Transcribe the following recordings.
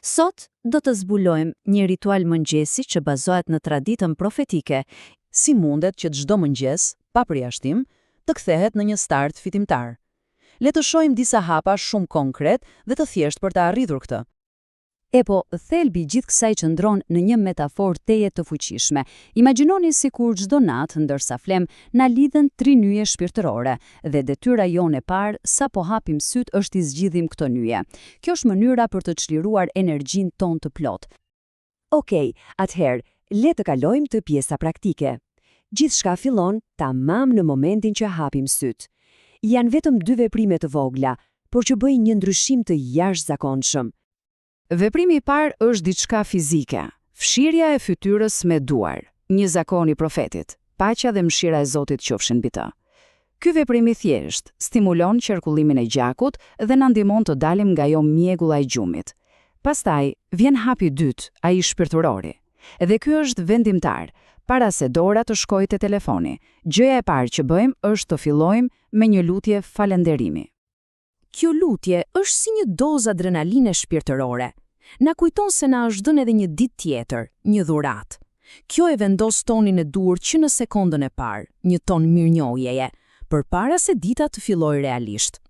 Sot do të zbulojmë një ritual mëngjesi që bazohet në traditën profetike, si mundet që çdo mëngjes, pa përjashtim, të kthehet në një start fitimtar. Le të shohim disa hapa shumë konkret dhe të thjesht për të arritur këtë. Thelbi gjithë kësaj qëndron në një metaforë teje të fuqishme. Imagjinoni sikur çdo natë ndërsa flem na lidhen 3 nyje shpirtërore dhe detyra jonë e parë sapo hapim syt është i zgjidhim këto nyje. Kjo është mënyra për të çliruar energjinë tonë të plot. Okej, atëherë, le të kalojmë te pjesa praktike. Gjithçka fillon tamam në momentin që hapim syt. Janë vetëm 2 veprime të vogla, por që bëjnë një ndryshim të jashtëzakonshëm. Veprimi i parë është diçka fizike, fshirja e fytyrës me duar, një zakon i profetit, paqja dhe mëshira e Zotit qofshin mbi të. Ky veprim i thjesht stimulon qarkullimin e gjakut dhe na ndihmon të dalim nga ajo mjegulla e gjumit. Pastaj vjen hapi i dytë, ai shpirtërori. Edhe ky është vendimtar. Para se dora të shkojë te telefoni, gjëja e parë që bëjmë është të fillojmë me një lutje falënderimi. Kjo lutje është si një dozë adrenaline shpirtërore. Na kujton se na është dhënë edhe një ditë tjetër, një dhuratë. Kjo e vendos tonin e dur që në sekondën e parë, një ton mirënjohjeje, përpara se dita të fillojë realisht.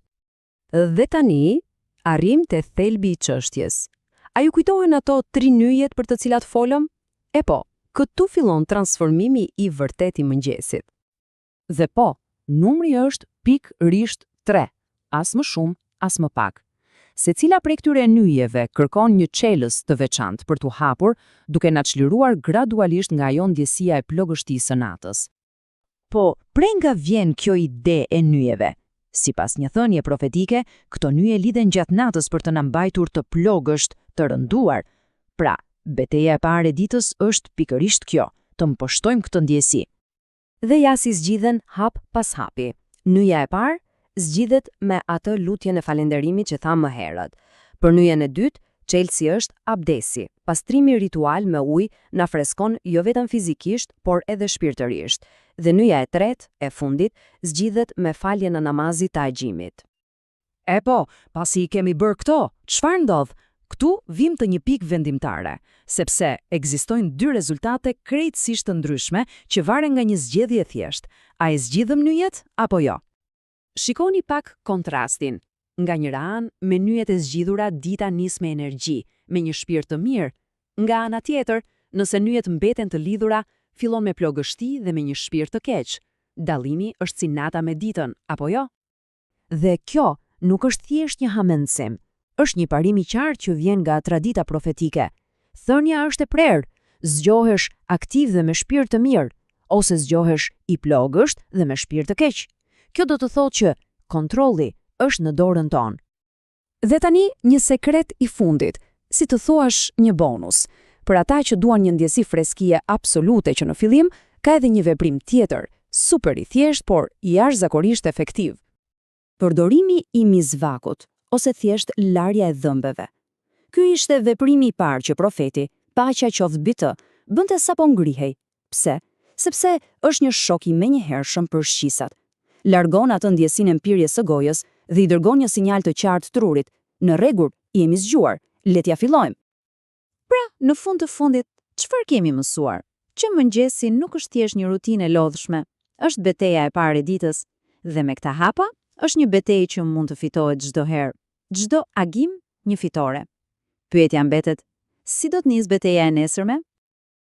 Dhe tani, arrim te thelbi i çështjes. A ju kujtohen ato 3 nyjet për të cilat folëm? Këtu fillon transformimi i vërtet i mëngjesit. Dhe numri është pikërisht 3. As më shumë, as më pak. Secila prej këtyre nyjeve kërkon një çelës të veçantë për t'u hapur, duke na çliruar gradualisht nga ajo ndjesia e plogështisë së natës. Prej nga vjen kjo ide e nyjeve? Sipas një thënie profetike, këto nyje lidhen gjatë natës për të na mbajtur të plogësht, të rënduar. Pra, betejë e parë e ditës është pikërisht kjo, të mposhtojmë këtë ndjesi. Dhe ja si zgjidhen hap pas hapi. Nyja e parë zgjidhet me atë lutjen e falënderimit që tham më herët. Për nyjen e dytë, çelësi është abdesi. Pastrimi ritual me ujë na freskon jo vetëm fizikisht, por edhe shpirtërisht. Dhe nyja e tretë, e fundit, zgjidhet me faljen e namazit të agjimit. Pasi i kemi bërë këto, çfarë ndodh? Këtu vim të një pikë vendimtare, sepse ekzistojnë 2 rezultate krejtësisht të ndryshme që varen nga një zgjedhje e thjeshtë. A e zgjidhëm nyjet apo jo? Shikoni pak kontrastin. Nga njëra anë, me nyjet e zgjidhura dita nis me energji, me një shpirt të mirë. Nga ana tjetër, nëse nyjet mbeten të lidhura, fillon me plogështi dhe me një shpirt të keq. Dallimi është si nata me ditën, apo jo? Dhe kjo nuk është thjesht një hamendësim, është një parim i qartë që vjen nga tradita profetike. Thënia është e prerë, zgjohesh aktiv dhe me shpirt të mirë, ose zgjohesh i plogësht dhe me shpirt të keq. Kjo do të thotë që kontrolli është në dorën tonë. Dhe tani një sekret i fundit, si të thuash një bonus. Për ata që duan një ndjesi freskie absolute që në fillim, ka edhe një veprim tjetër, super i thjesht, por jashtëzakonisht efektiv. Përdorimi i mizvakut, ose thjesht larja e dhëmbëve. Ky ishte veprimi i parë që profeti, paqja qoftë mbi të, bënte sapo ngrihej. Pse? Sepse është një shok i menjëhershëm për shqisat. Largon atë ndjesinë e mpirjes së gojës dhe i dërgon një sinjal të qartë trurit. Në rregull, jemi zgjuar, le t'ja fillojmë. Pra, në fund të fundit, çfarë kemi mësuar? Që mëngjesi nuk është thjesht një rutinë e lodhshme, është betejë e parë e ditës, dhe me këtë hapa, është një betejë që mund të fitohet çdo herë. Çdo agim një fitore. Pyetja mbetet, si do të nisë betejë e nesërme?